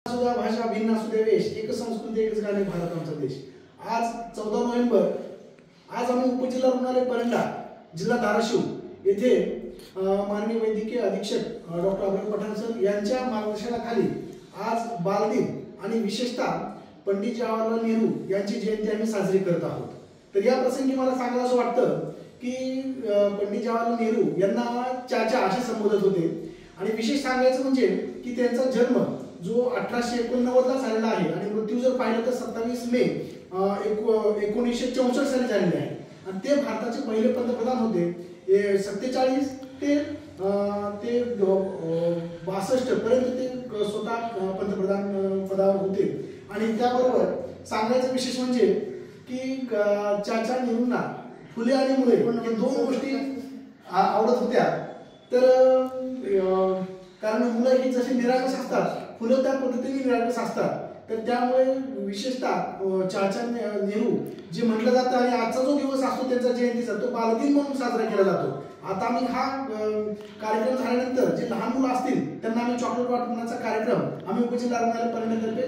सुद्धा भाषा भिन्न असू दे वेश, एक संस्कृती एकच गाणे भारत आमचा देश। आज 14 नोव्हेंबर आज आम्ही उपजिल्हा रुग्णालय परंडा जिल्हा धाराशिव येथे माननीय वैद्यकीय अधीक्षक डॉक्टर अभय पठाण सर यांच्या मार्गदर्शनाखाली आज बालदिन आणि विशेषतः पंडित जवाहरलाल नेहरू यांची जयंती आम्ही साजरी करत आहोत। तर या प्रसंगी मला सांगायला असं वाटतं की पंडित जवाहरलाल नेहरू यांना चाचा असे संबोधत होते आणि विशेष सांगायचं म्हणजे की त्यांचा जन्म जो 1889 ला झालेला आहे आणि मृत्यू जर पाहिलं तर 27 मे 1964 साली झालेले आहे आणि ते भारताचे पहिले पंतप्रधान होते। 47 ते 62 पर्यंत ते स्वतः पंतप्रधान पदावर होते आणि त्याबरोबर सांगायचं विशेष म्हणजे की चाचा नेहरूंना फुले आणि मुले या दोन गोष्टी आवडत होत्या। तर कारण मुलं ही जशी निरागस असतात फुलं त्या पद्धतीने निरागस असतात, तर त्यामुळे विशेषतः चाचा नेहरू जे म्हटलं जातं आणि आजचा जो दिवस असतो त्यांचा जयंतीचा तो बालदिन म्हणून साजरा केला जातो। आता आम्ही हा कार्यक्रम झाल्यानंतर जे लहान मुलं असतील त्यांना आम्ही चॉकलेट वाटण्याचा कार्यक्रम आम्ही उपजिल्हा रुग्णालय परंड्यातर्फे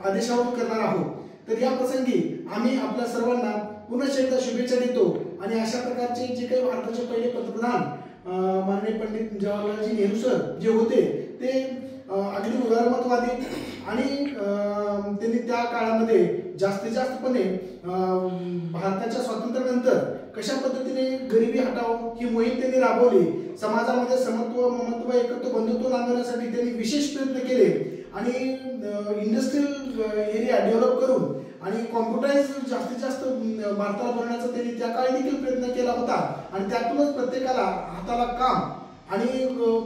आदेशावरून करणार आहोत। तर या प्रसंगी आम्ही आपल्या सर्वांना पुन्हा एकदा शुभेच्छा देतो आणि अशा प्रकारचे जे काही भारताचे पहिले पंतप्रधान माननीय पंडित जवाहरलालजी नेहरू सर जे होते ते अगदी उदारमतवादी आणि त्यांनी त्या काळामध्ये जास्तीत जास्तपणे भारताच्या स्वातंत्र्यानंतर कशा पद्धतीने गरिबी हटाव ही मोहीम त्यांनी राबवली। समाजामध्ये समत्व ममत्व एकत्व बंधुत्व नांदवण्यासाठी त्यांनी विशेष प्रयत्न केले आणि इंडस्ट्रियल एरिया डेव्हलप करून आणि कॉम्प्युटराइज जास्तीत जास्त भारताला बनवण्याचा त्यांनी त्या काळी देखील प्रयत्न केला होता आणि त्यातूनच प्रत्येकाला हाताला काम आणि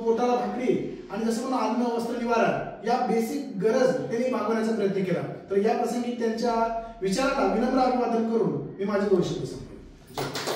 पोटाला भाकरी आणि जसं म्हणून अन्न वस्त्र निवारा या बेसिक गरज त्यांनी मागवण्याचा प्रयत्न केला। तर या प्रसंगी त्यांच्या विचाराला विनम्र अभिवादन करून मी माझे 2 शब्द संपवतो।